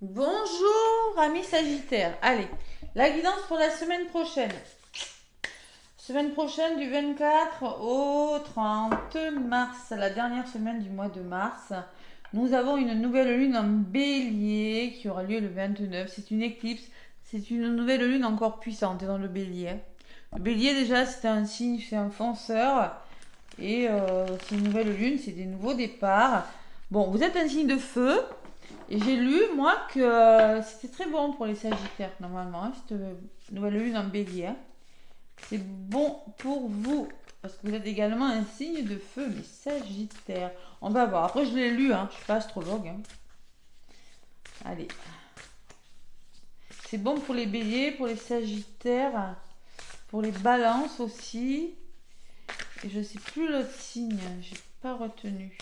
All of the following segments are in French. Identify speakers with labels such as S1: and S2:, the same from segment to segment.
S1: Bonjour, amis Sagittaire. Allez, la guidance pour la semaine prochaine. Semaine prochaine du 24 au 30 mars, la dernière semaine du mois de mars. Nous avons une nouvelle lune en bélier qui aura lieu le 29. C'est une éclipse. C'est une nouvelle lune encore puissante dans le bélier. Le bélier déjà c'est un signe, c'est un fonceur. Et c'est une nouvelle lune, c'est des nouveaux départs. Bon, vous êtes un signe de feu. Et j'ai lu, moi, que c'était très bon pour les Sagittaires, normalement, hein, cette nouvelle lune en bélier. Hein. C'est bon pour vous, parce que vous êtes également un signe de feu, mais Sagittaire. On va voir. Après, je l'ai lu, hein, je ne suis pas astrologue. Hein. Allez. C'est bon pour les béliers, pour les Sagittaires, pour les balances aussi. Et je ne sais plus l'autre signe, j'ai pas retenu.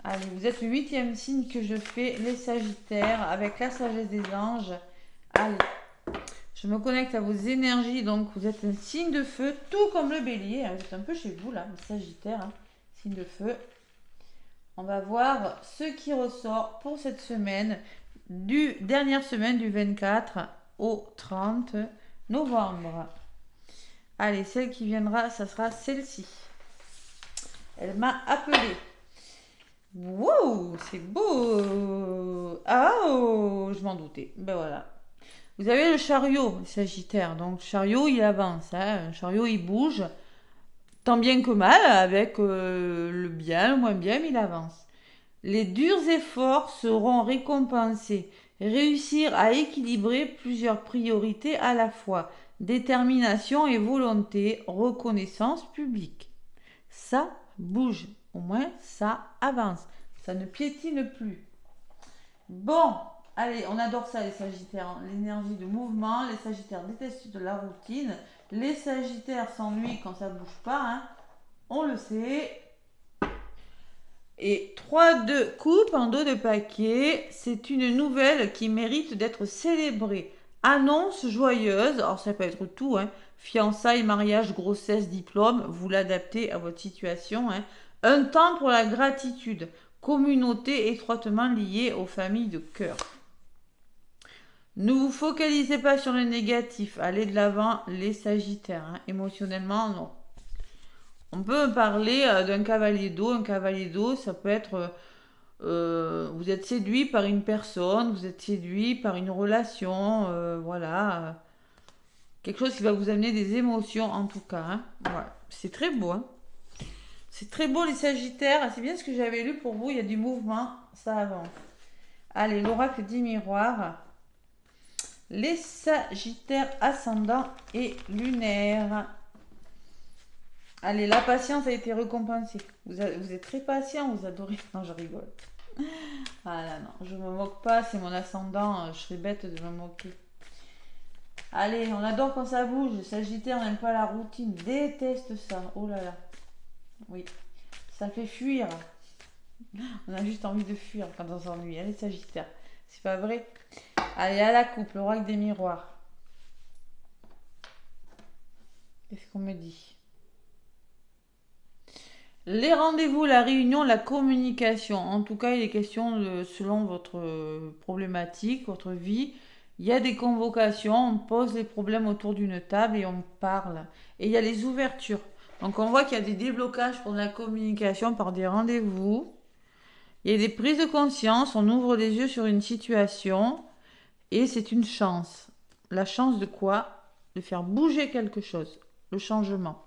S1: Allez, vous êtes le 8e signe que je fais, les Sagittaires, avec la sagesse des anges. Allez, je me connecte à vos énergies, donc vous êtes un signe de feu, tout comme le bélier. Hein, vous êtes un peu chez vous, là, les Sagittaires, hein, signe de feu. On va voir ce qui ressort pour cette semaine, dernière semaine du 24 au 30 novembre. Allez, celle qui viendra, ça sera celle-ci. Elle m'a appelée. Wow, c'est beau. Ah, oh, je m'en doutais. Ben voilà. Vous avez le chariot, le Sagittaire. Donc, le chariot, il avance. Hein. Le chariot, il bouge. Tant bien que mal, avec le bien, le moins bien, mais il avance. Les durs efforts seront récompensés. Réussir à équilibrer plusieurs priorités à la fois. Détermination et volonté, reconnaissance publique. Ça bouge. Au moins, ça avance. Ça ne piétine plus. Bon, allez, on adore ça les Sagittaires. Hein. L'énergie de mouvement. Les Sagittaires détestent de la routine. Les Sagittaires s'ennuient quand ça bouge pas. Hein. On le sait. Et 3 de coupe en dos de paquet. C'est une nouvelle qui mérite d'être célébrée. Annonce joyeuse. Alors ça peut être tout. Hein. Fiançailles, mariage, grossesse, diplôme. Vous l'adaptez à votre situation. Hein. Un temps pour la gratitude. Communauté étroitement liée aux familles de cœur. Ne vous focalisez pas sur le négatif, allez de l'avant les Sagittaires. Hein. Émotionnellement, non. On peut parler d'un cavalier d'eau. Un cavalier d'eau, ça peut être vous êtes séduit par une personne, vous êtes séduit par une relation, voilà. Quelque chose qui va vous amener des émotions en tout cas. Hein. Voilà. C'est très beau. Hein. C'est très beau les Sagittaires. C'est bien ce que j'avais lu pour vous. Il y a du mouvement, ça avance. Allez, l'oracle 10 miroirs. Les Sagittaires ascendants et lunaires. Allez, la patience a été récompensée. Vous êtes très patient, vous adorez. Non, je rigole. Ah là, non, je me moque pas, c'est mon ascendant, je serais bête de me moquer. Allez, on adore quand ça bouge. Les Sagittaires n'aiment pas la routine, déteste ça. Oh là là. Oui, ça fait fuir. On a juste envie de fuir quand on s'ennuie. Allez, Sagittaire. C'est pas vrai. Allez, à la coupe, l'oracle des miroirs. Qu'est-ce qu'on me dit? Les rendez-vous, la réunion, la communication. En tout cas, il est question de, selon votre problématique, votre vie. Il y a des convocations, on pose les problèmes autour d'une table et on parle. Et il y a les ouvertures. Donc on voit qu'il y a des déblocages pour la communication par des rendez-vous. Il y a des prises de conscience, on ouvre les yeux sur une situation et c'est une chance. La chance de quoi? De faire bouger quelque chose, le changement.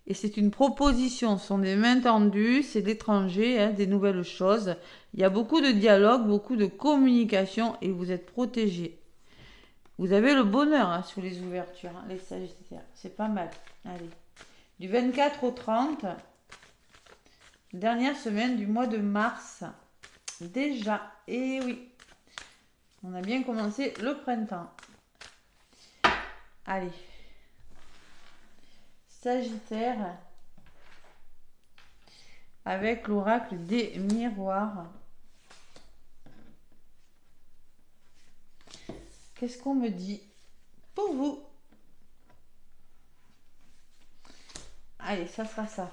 S1: Et c'est une proposition, ce sont des mains tendues, c'est l'étranger, hein, des nouvelles choses. Il y a beaucoup de dialogue, beaucoup de communication et vous êtes protégés. Vous avez le bonheur hein, sous les ouvertures, hein, les Sagittaires. C'est pas mal. Allez. Du 24 au 30, dernière semaine du mois de mars. Déjà. Et oui. On a bien commencé le printemps. Allez. Sagittaire. Avec l'oracle des miroirs. Qu'est-ce qu'on me dit pour vous? Allez, ça sera ça.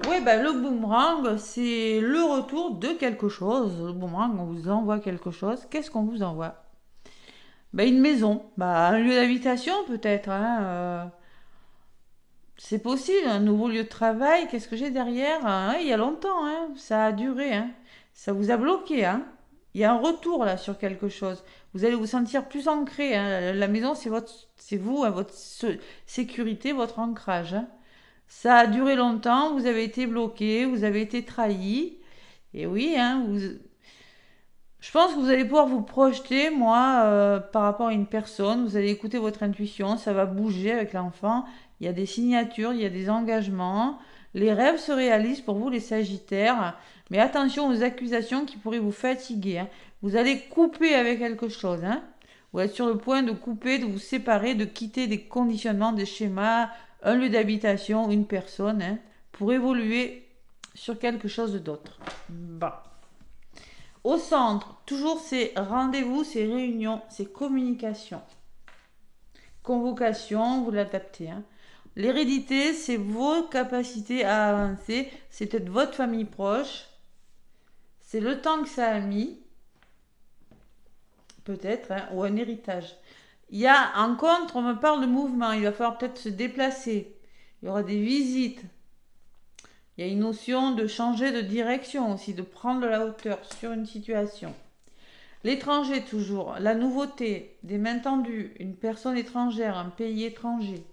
S1: Oui, ben, le boomerang, c'est le retour de quelque chose. Le boomerang, on vous envoie quelque chose. Qu'est-ce qu'on vous envoie? Ben, une maison, ben, un lieu d'habitation peut-être, hein, c'est possible, un nouveau lieu de travail. Qu'est-ce que j'ai derrière? Hein, il y a longtemps, hein, ça a duré. Hein, ça vous a bloqué. Hein. Il y a un retour là sur quelque chose. Vous allez vous sentir plus ancré. Hein. La maison, c'est vous, hein, votre sécurité, votre ancrage. Hein. Ça a duré longtemps, vous avez été bloqué, vous avez été trahi. Et oui, hein, je pense que vous allez pouvoir vous projeter, moi, par rapport à une personne. Vous allez écouter votre intuition, ça va bouger avec l'enfant. Il y a des signatures, il y a des engagements. Les rêves se réalisent pour vous, les Sagittaires. Mais attention aux accusations qui pourraient vous fatiguer. Hein. Vous allez couper avec quelque chose. Hein. Vous êtes sur le point de couper, de vous séparer, de quitter des conditionnements, des schémas, un lieu d'habitation, une personne, hein, pour évoluer sur quelque chose d'autre. Bon. Au centre, toujours ces rendez-vous, ces réunions, ces communications. Convocation, vous l'adaptez. Hein. L'hérédité, c'est vos capacités à avancer. C'est peut-être votre famille proche. C'est le temps que ça a mis, peut-être, hein, ou un héritage. Il y a en contre, on me parle de mouvement. Il va falloir peut-être se déplacer. Il y aura des visites. Il y a une notion de changer de direction aussi, de prendre de la hauteur sur une situation. L'étranger toujours, la nouveauté, des mains tendues, une personne étrangère, un pays étranger.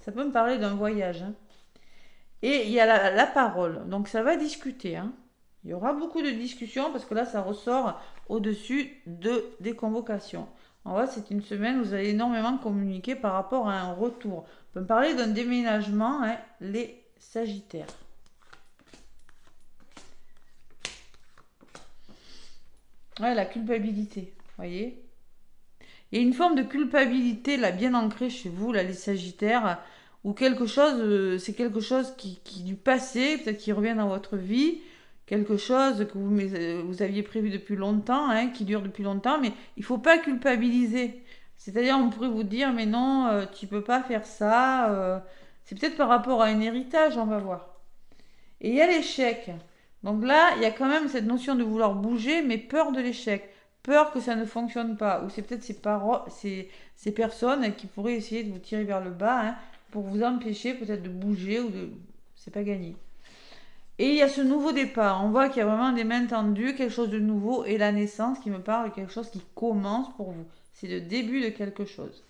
S1: Ça peut me parler d'un voyage. Hein. Et il y a la parole, donc ça va discuter. Hein. Il y aura beaucoup de discussions parce que là ça ressort au-dessus des convocations. En vrai, c'est une semaine où vous allez énormément communiquer par rapport à un retour. On peut me parler d'un déménagement, hein, les Sagittaires. Ouais, la culpabilité, voyez. Il y a une forme de culpabilité là bien ancrée chez vous, là les Sagittaires, ou quelque chose, c'est quelque chose qui du passé, peut-être qui revient dans votre vie, quelque chose que vous aviez prévu depuis longtemps, hein, qui dure depuis longtemps, mais il ne faut pas culpabiliser. C'est-à-dire, on pourrait vous dire, mais non, tu ne peux pas faire ça. C'est peut-être par rapport à un héritage, on va voir. Et il y a l'échec. Donc là, il y a quand même cette notion de vouloir bouger, mais peur de l'échec. Peur que ça ne fonctionne pas. Ou c'est peut-être ces personnes qui pourraient essayer de vous tirer vers le bas hein, pour vous empêcher peut-être de bouger ou de... C'est pas gagné. Et il y a ce nouveau départ. On voit qu'il y a vraiment des mains tendues, quelque chose de nouveau, et la naissance qui me parle de quelque chose qui commence pour vous. C'est le début de quelque chose.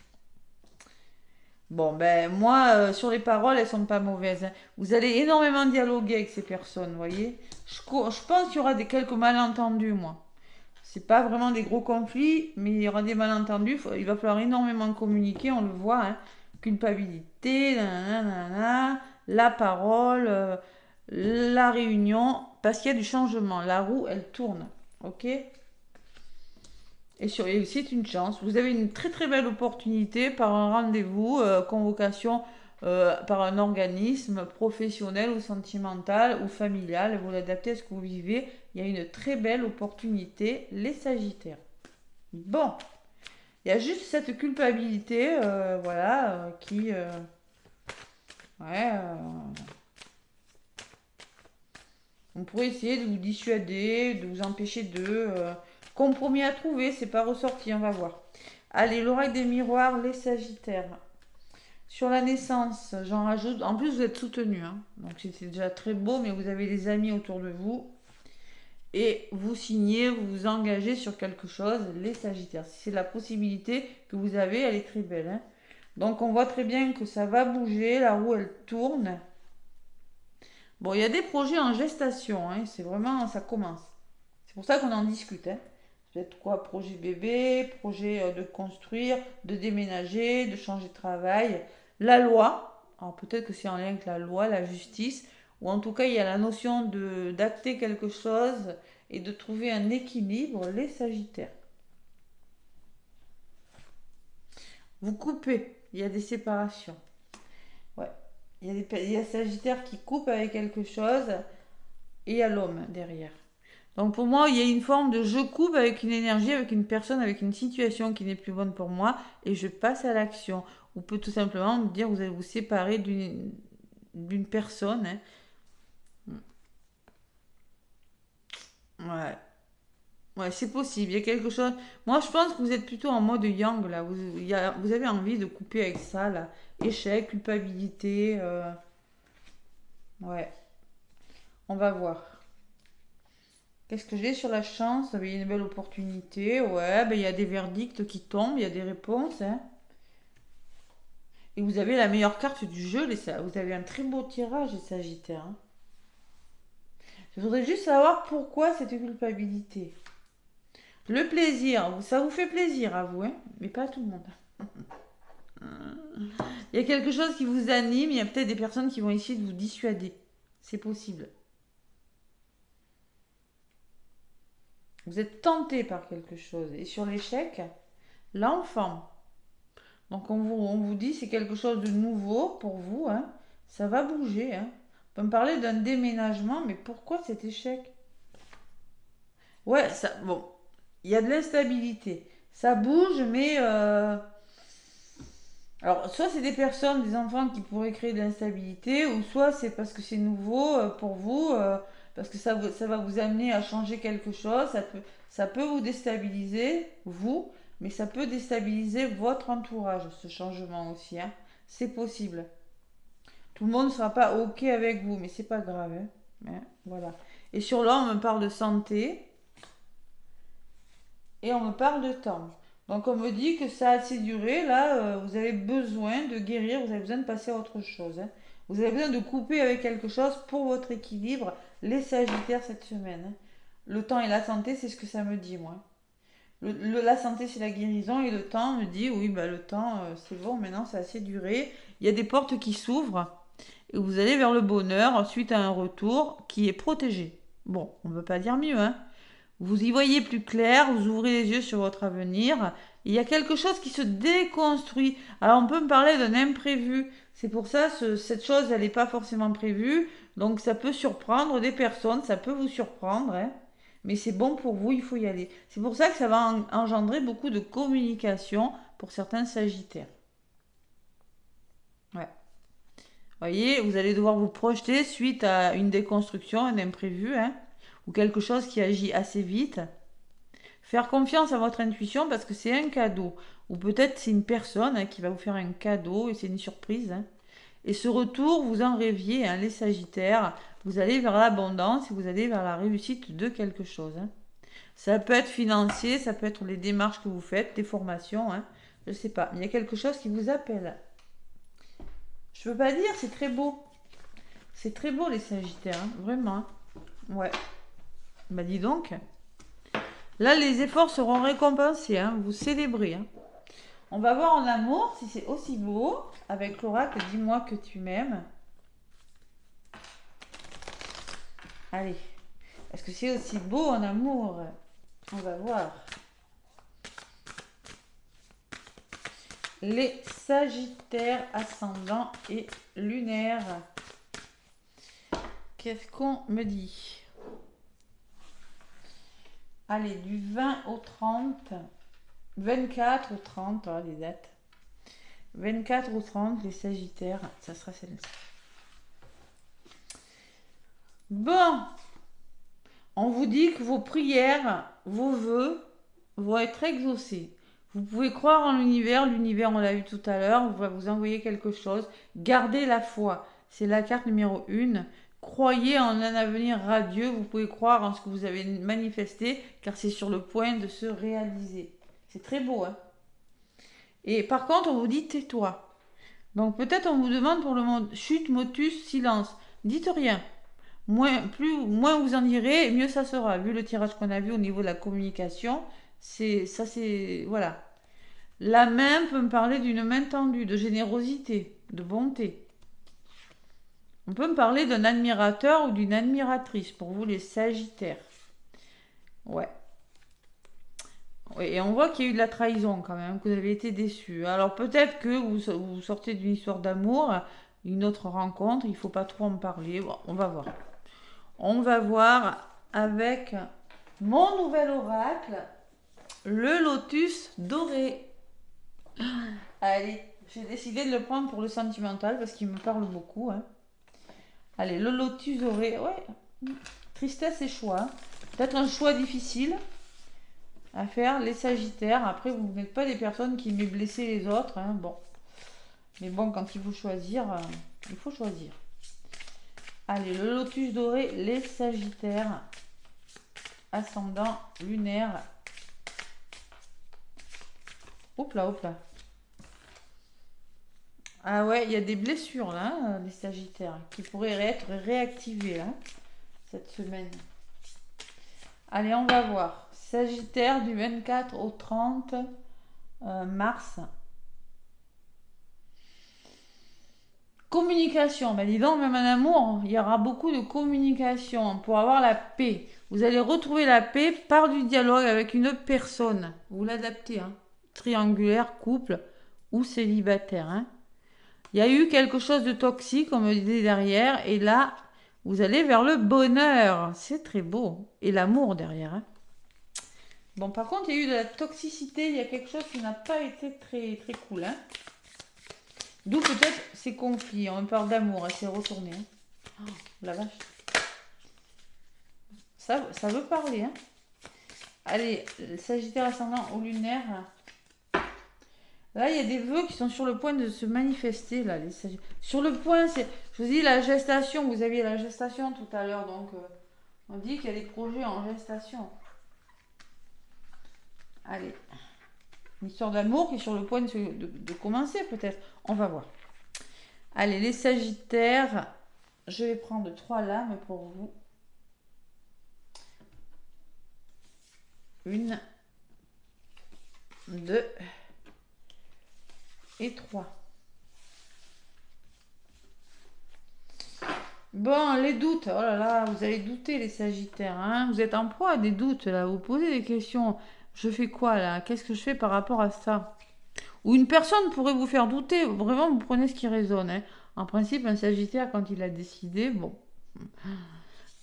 S1: Bon, ben moi, sur les paroles, elles sont pas mauvaises. Hein. Vous allez énormément dialoguer avec ces personnes, vous voyez. Je pense qu'il y aura quelques malentendus, moi. C'est pas vraiment des gros conflits, mais il y aura des malentendus. Il va falloir énormément communiquer, on le voit. Hein. Culpabilité, nanana, la parole, la réunion, parce qu'il y a du changement. La roue, elle tourne, ok. Et c'est une chance. Vous avez une très très belle opportunité par un rendez-vous, convocation par un organisme professionnel ou sentimental ou familial. Vous l'adaptez à ce que vous vivez. Il y a une très belle opportunité, les Sagittaires. Bon, il y a juste cette culpabilité, voilà, qui... ouais, on pourrait essayer de vous dissuader, de vous empêcher de... compromis à trouver, c'est pas ressorti, on va voir. Allez, l'oreille des miroirs, les Sagittaires. Sur la naissance, j'en rajoute. En plus, vous êtes soutenu. Hein. Donc, c'est déjà très beau, mais vous avez des amis autour de vous. Et vous signez, vous vous engagez sur quelque chose, les Sagittaires. Si c'est la possibilité que vous avez, elle est très belle. Hein. Donc, on voit très bien que ça va bouger. La roue, elle tourne. Bon, il y a des projets en gestation. Hein. C'est vraiment, ça commence. C'est pour ça qu'on en discute. Hein. Peut-être quoi, projet bébé, projet de construire, de déménager, de changer de travail. La loi, alors peut-être que c'est en lien avec la loi, la justice, ou en tout cas il y a la notion d'acter quelque chose et de trouver un équilibre, les Sagittaires. Vous coupez, il y a des séparations. Ouais. Il y a Sagittaire qui coupe avec quelque chose et il y a l'homme derrière. Donc pour moi, il y a une forme de je coupe avec une énergie, avec une personne, avec une situation qui n'est plus bonne pour moi et je passe à l'action. Ou peut tout simplement me dire vous allez vous séparer d'une personne. Hein. Ouais, c'est possible. Il y a quelque chose. Moi, je pense que vous êtes plutôt en mode yang, là. Vous avez envie de couper avec ça, là. Échec, culpabilité. Ouais, on va voir. Qu'est-ce que j'ai sur la chance? Il y a une belle opportunité. Ouais, ben, il y a des verdicts qui tombent, il y a des réponses, hein. Et vous avez la meilleure carte du jeu, vous avez un très beau tirage, les Sagittaires, hein. Je voudrais juste savoir pourquoi cette culpabilité. Le plaisir, ça vous fait plaisir à vous, hein, mais pas à tout le monde. Il y a quelque chose qui vous anime, il y a peut-être des personnes qui vont essayer de vous dissuader. C'est possible. Vous êtes tenté par quelque chose. Et sur l'échec, l'enfant. Donc on vous dit c'est quelque chose de nouveau pour vous, hein. Ça va bouger, hein. On peut me parler d'un déménagement, mais pourquoi cet échec? Ouais, ça, bon, il y a de l'instabilité. Ça bouge, mais alors soit c'est des personnes, des enfants qui pourraient créer de l'instabilité, ou soit c'est parce que c'est nouveau pour vous, parce que ça va vous amener à changer quelque chose. Ça peut vous déstabiliser, vous, mais ça peut déstabiliser votre entourage, ce changement aussi, hein. C'est possible. Tout le monde ne sera pas OK avec vous, mais c'est pas grave, hein. Hein, voilà. Et sur là, on me parle de santé et on me parle de temps. Donc on me dit que ça a assez duré, là, vous avez besoin de guérir, vous avez besoin de passer à autre chose, hein. Vous avez besoin de couper avec quelque chose pour votre équilibre, les Sagittaires cette semaine, hein. Le temps et la santé, c'est ce que ça me dit, moi. La santé, c'est la guérison, et le temps me dit, oui, bah, le temps, c'est bon, maintenant, ça a assez duré. Il y a des portes qui s'ouvrent, et vous allez vers le bonheur suite à un retour qui est protégé. Bon, on ne peut pas dire mieux, hein. Vous y voyez plus clair, vous ouvrez les yeux sur votre avenir. Il y a quelque chose qui se déconstruit. Alors on peut me parler d'un imprévu. C'est pour ça, cette chose, elle n'est pas forcément prévue. Donc ça peut surprendre des personnes, ça peut vous surprendre, hein. Mais c'est bon pour vous, il faut y aller. C'est pour ça que ça va engendrer beaucoup de communication pour certains Sagittaires. Ouais. Vous voyez, vous allez devoir vous projeter suite à une déconstruction, un imprévu, hein, ou quelque chose qui agit assez vite. Faire confiance à votre intuition parce que c'est un cadeau. Ou peut-être c'est une personne, hein, qui va vous faire un cadeau et c'est une surprise, hein. Et ce retour, vous en rêviez, hein, les Sagittaires. Vous allez vers l'abondance et vous allez vers la réussite de quelque chose, hein. Ça peut être financier, ça peut être les démarches que vous faites, des formations, hein. Je ne sais pas. Mais il y a quelque chose qui vous appelle. Je ne peux pas dire, c'est très beau. C'est très beau les Sagittaires, hein, vraiment, hein. Ouais. Bah dis donc. Là, les efforts seront récompensés, hein. Vous célébrez, hein. On va voir en amour si c'est aussi beau. Avec l'oracle, dis-moi que tu m'aimes. Allez. Est-ce que c'est aussi beau en amour? On va voir. Les Sagittaires ascendant et lunaire. Qu'est-ce qu'on me dit? Allez, du 20 au 30. 24 au 30, oh, les dates. 24 au 30, les Sagittaires, ça sera celle-ci. Bon, on vous dit que vos prières, vos vœux vont être exaucés. Vous pouvez croire en l'univers, on l'a vu tout à l'heure, va vous envoyer quelque chose. Gardez la foi, c'est la carte numéro 1. Croyez en un avenir radieux, vous pouvez croire en ce que vous avez manifesté, car c'est sur le point de se réaliser. C'est très beau, hein. Et par contre, on vous dit tais-toi. Donc peut-être on vous demande pour le moment chute, motus, silence. Dites rien. Moins vous en direz, mieux ça sera. Vu le tirage qu'on a vu au niveau de la communication, voilà. La main peut me parler d'une main tendue, de générosité, de bonté. On peut me parler d'un admirateur ou d'une admiratrice pour vous les Sagittaires. Ouais. Oui, et on voit qu'il y a eu de la trahison quand même, que vous avez été déçu. Alors peut-être que vous sortez d'une histoire d'amour, une autre rencontre, il ne faut pas trop en parler. Bon, on va voir. On va voir avec mon nouvel oracle, le lotus doré. Allez, j'ai décidé de le prendre pour le sentimental parce qu'il me parle beaucoup, hein. Allez, le lotus doré, ouais. Tristesse et choix. Peut-être un choix difficile. à faire les Sagittaires. Après, vous n'êtes pas des personnes qui aiment blesser les autres. Hein, bon. Mais bon, quand il faut choisir, il faut choisir. Allez, le lotus doré, les Sagittaires. Ascendant lunaire. Hop là, hop là. Ah ouais, il y a des blessures là, les Sagittaires, qui pourraient être réactivées là, cette semaine. Allez, on va voir. Sagittaire du 24 au 30 mars. Communication. Ben dis donc, même en amour, il y aura beaucoup de communication pour avoir la paix. Vous allez retrouver la paix par du dialogue avec une personne. Vous l'adaptez, hein. Triangulaire, couple ou célibataire. Hein. Il y a eu quelque chose de toxique, on me disait derrière, et là, vous allez vers le bonheur. C'est très beau. Et l'amour derrière. Hein. Bon, par contre, il y a eu de la toxicité, il y a quelque chose qui n'a pas été très, très cool. Hein. D'où peut-être ces conflits. On parle d'amour, elle s'est retournée. Hein. Oh, la vache. Ça veut parler. Hein. Allez, Sagittaire ascendant au lunaire. Là, il y a des vœux qui sont sur le point de se manifester. Là, sur le point, je vous dis, la gestation. Vous aviez la gestation tout à l'heure. Donc, on dit qu'il y a des projets en gestation. Allez. Une histoire d'amour qui est sur le point de commencer, peut-être. On va voir. Allez, les Sagittaires. Je vais prendre 3 lames pour vous. 1, 2 et 3. Bon, les doutes. Oh là là, vous allez douter, les Sagittaires. Hein, vous êtes en proie à des doutes, là. Vous posez des questions. Je fais quoi, là? Qu'est-ce que je fais par rapport à ça? Ou une personne pourrait vous faire douter. Vraiment, vous prenez ce qui résonne. Hein. En principe, un Sagittaire, quand il a décidé, bon.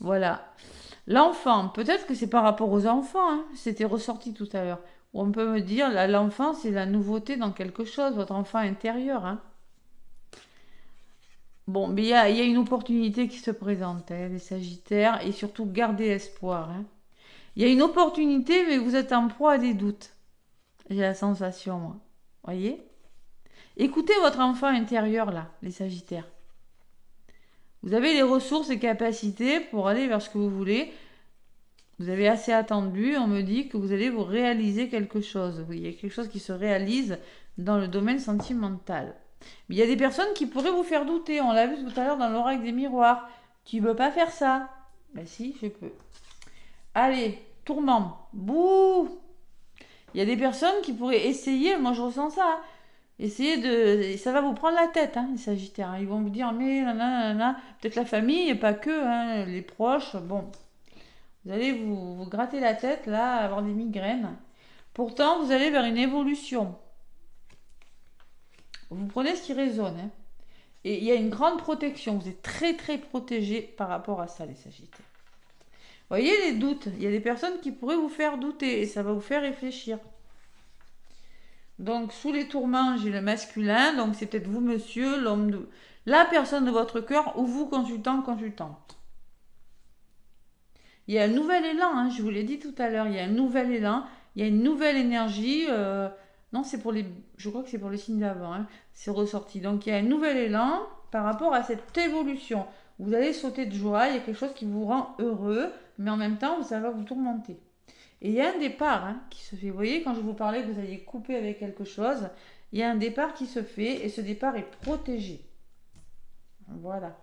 S1: Voilà. L'enfant, peut-être que c'est par rapport aux enfants. Hein. C'était ressorti tout à l'heure. Ou on peut me dire, l'enfant, c'est la nouveauté dans quelque chose, votre enfant intérieur. Hein. Bon, mais il y a une opportunité qui se présente, hein, les Sagittaires, et surtout gardez espoir. Hein. Il y a une opportunité, mais vous êtes en proie à des doutes. J'ai la sensation, moi. Voyez? Écoutez votre enfant intérieur, là, les Sagittaires. Vous avez les ressources et capacités pour aller vers ce que vous voulez. Vous avez assez attendu, on me dit que vous allez vous réaliser quelque chose. Il y a quelque chose qui se réalise dans le domaine sentimental. Mais il y a des personnes qui pourraient vous faire douter. On l'a vu tout à l'heure dans l'oracle des miroirs. Tu ne veux pas faire ça? Ben si, je peux. Allez, tourment. Bouh! Il y a des personnes qui pourraient essayer, moi je ressens ça, hein, essayer de... Ça va vous prendre la tête, hein, les Sagittaires. Ils vont vous dire, mais nanana, peut-être la famille, et pas que, hein, les proches, bon. Vous allez vous gratter la tête, là, avoir des migraines. Pourtant, vous allez vers une évolution. Vous prenez ce qui résonne. Hein. Et il y a une grande protection. Vous êtes très, très protégé par rapport à ça, les Sagittaires. Vous voyez les doutes. Il y a des personnes qui pourraient vous faire douter. Et ça va vous faire réfléchir. Donc, sous les tourments, j'ai le masculin. Donc, c'est peut-être vous, monsieur, l'homme de... La personne de votre cœur ou vous, consultant, consultante. Il y a un nouvel élan, hein, je vous l'ai dit tout à l'heure, il y a un nouvel élan, il y a une nouvelle énergie. Non, c'est pour les. Je crois que c'est pour les signes d'avant, hein, c'est ressorti. Donc il y a un nouvel élan par rapport à cette évolution. Vous allez sauter de joie, il y a quelque chose qui vous rend heureux, mais en même temps, ça va vous tourmenter. Et il y a un départ hein, qui se fait. Vous voyez, quand je vous parlais que vous alliez couper avec quelque chose, il y a un départ qui se fait et ce départ est protégé. Voilà.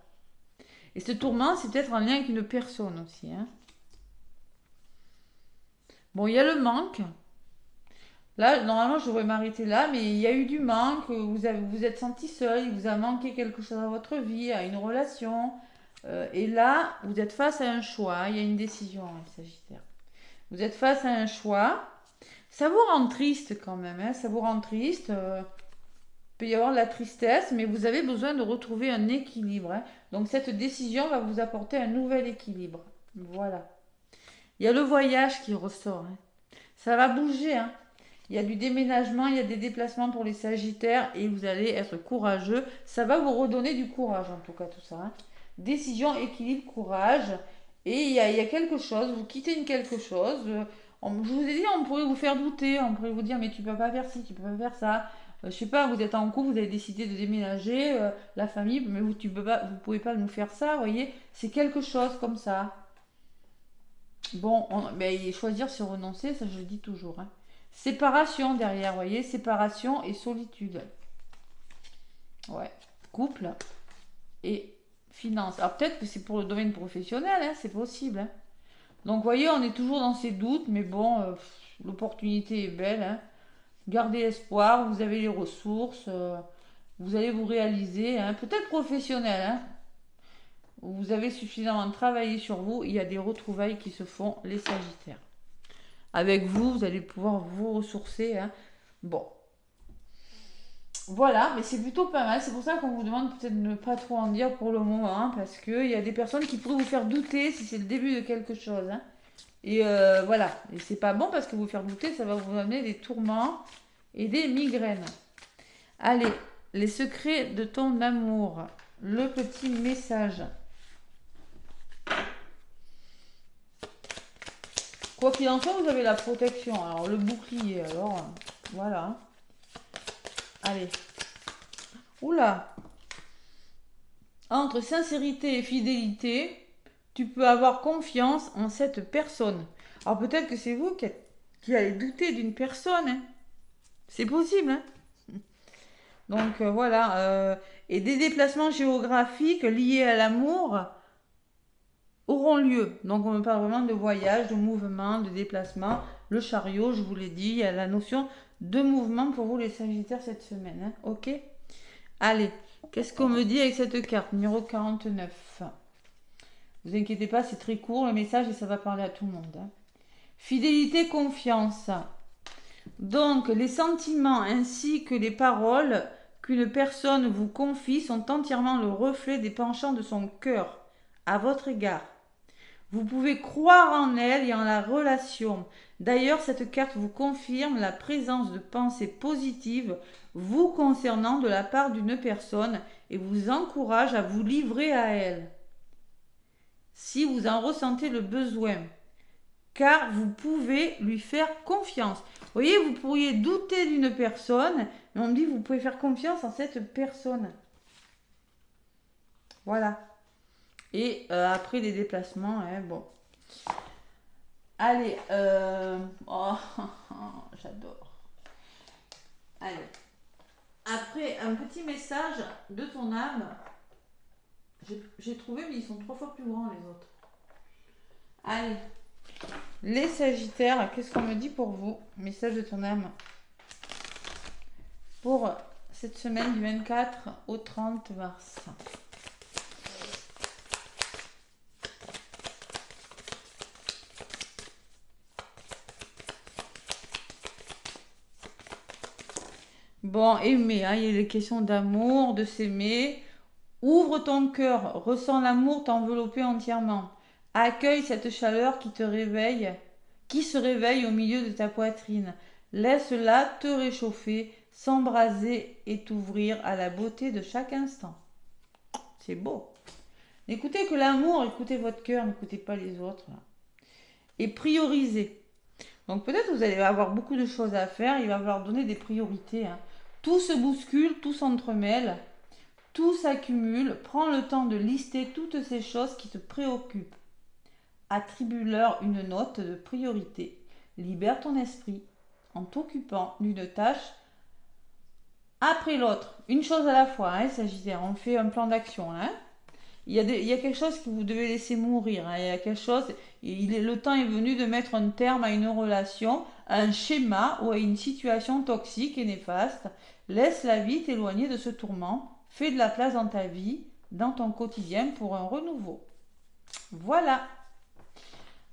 S1: Et ce tourment, c'est peut-être en lien avec une personne aussi. Hein. Bon, il y a le manque. Là, normalement, je devrais m'arrêter là, mais il y a eu du manque. Vous êtes senti seul, il vous a manqué quelque chose à votre vie, à une relation. Et là, vous êtes face à un choix. Il y a une décision, hein, Sagittaire. Vous êtes face à un choix. Ça vous rend triste quand même. Hein, ça vous rend triste. Il peut y avoir de la tristesse, mais vous avez besoin de retrouver un équilibre. Hein. Donc, cette décision va vous apporter un nouvel équilibre. Voilà. Il y a le voyage qui ressort. Hein. Ça va bouger. Hein. Il y a du déménagement, il y a des déplacements pour les Sagittaires et vous allez être courageux. Ça va vous redonner du courage en tout cas tout ça. Hein. Décision, équilibre, courage. Et il y a quelque chose, vous quittez quelque chose. Je vous ai dit, on pourrait vous faire douter, on pourrait vous dire, mais tu peux pas faire ci, tu peux pas faire ça. Je sais pas, vous êtes en couple, vous avez décidé de déménager, la famille, mais vous pouvez pas nous faire ça, vous voyez. C'est quelque chose comme ça. Bon, mais choisir, c'est renoncer, ça je le dis toujours, hein. Séparation derrière, vous voyez, séparation et solitude. Ouais, couple et finance. Alors peut-être que c'est pour le domaine professionnel, hein, c'est possible, hein. Donc vous voyez, on est toujours dans ces doutes, mais bon, l'opportunité est belle, hein. Gardez espoir, vous avez les ressources, vous allez vous réaliser, hein. Peut-être professionnel, hein. Vous avez suffisamment travaillé sur vous, il y a des retrouvailles qui se font, les Sagittaires. Avec vous, vous allez pouvoir vous ressourcer, hein. Bon. Voilà, mais c'est plutôt pas mal. C'est pour ça qu'on vous demande peut-être de ne pas trop en dire pour le moment, hein, parce qu'il y a des personnes qui pourraient vous faire douter si c'est le début de quelque chose, hein. Et voilà, et c'est pas bon parce que vous faire douter, ça va vous amener des tourments et des migraines. Allez, les secrets de ton amour. Le petit message. Quoi qu'il en soit, vous avez la protection. Alors, le bouclier, alors, voilà. Allez. Oula. Entre sincérité et fidélité, tu peux avoir confiance en cette personne. Alors, peut-être que c'est vous qui allez douter d'une personne, hein. C'est possible, hein. Donc, voilà. Et des déplacements géographiques liés à l'amour auront lieu. Donc on parle vraiment de voyage, de mouvement, de déplacement. Le chariot, je vous l'ai dit, il y a la notion de mouvement pour vous les Sagittaires cette semaine, hein. Ok. Allez, qu'est-ce qu'on me dit avec cette carte numéro 49? Vous inquiétez pas, c'est très court le message et ça va parler à tout le monde, hein. Fidélité, confiance. Donc les sentiments ainsi que les paroles qu'une personne vous confie sont entièrement le reflet des penchants de son cœur à votre égard. Vous pouvez croire en elle et en la relation. D'ailleurs, cette carte vous confirme la présence de pensées positives vous concernant de la part d'une personne et vous encourage à vous livrer à elle, si vous en ressentez le besoin, car vous pouvez lui faire confiance. Vous voyez, vous pourriez douter d'une personne, mais on me dit que vous pouvez faire confiance en cette personne. Voilà. Et après les déplacements, hein, bon. Allez, oh, j'adore. Allez. Après, un petit message de ton âme. J'ai trouvé, mais ils sont 3 fois plus grands les autres. Allez. Les Sagittaires, qu'est-ce qu'on me dit pour vous? Message de ton âme. Pour cette semaine du 24 au 30 mars. Bon, aimer, hein, il y a les questions d'amour, de s'aimer. Ouvre ton cœur, ressens l'amour t'envelopper entièrement. Accueille cette chaleur qui te réveille, qui se réveille au milieu de ta poitrine. Laisse-la te réchauffer, s'embraser et t'ouvrir à la beauté de chaque instant. C'est beau. N'écoutez que l'amour, écoutez votre cœur, n'écoutez pas les autres, là. Et priorisez. Donc peut-être vous allez avoir beaucoup de choses à faire, il va falloir donner des priorités, hein. Tout se bouscule, tout s'entremêle, tout s'accumule. Prends le temps de lister toutes ces choses qui te préoccupent. Attribue-leur une note de priorité. Libère ton esprit en t'occupant d'une tâche après l'autre. Une chose à la fois, hein, Sagittaire. On fait un plan d'action, hein. Il y a quelque chose que vous devez laisser mourir, hein. Il y a quelque chose, le temps est venu de mettre un terme à une relation, à un schéma ou à une situation toxique et néfaste. Laisse la vie t'éloigner de ce tourment. Fais de la place dans ta vie, dans ton quotidien pour un renouveau. Voilà.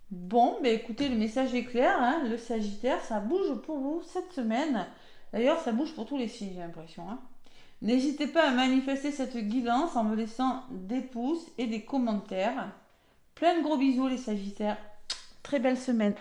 S1: Bon, ben écoutez, le message est clair, hein. Le Sagittaire, ça bouge pour vous cette semaine. D'ailleurs, ça bouge pour tous les signes, j'ai l'impression, hein. N'hésitez pas à manifester cette guidance en me laissant des pouces et des commentaires. Plein de gros bisous les Sagittaires. Très belle semaine.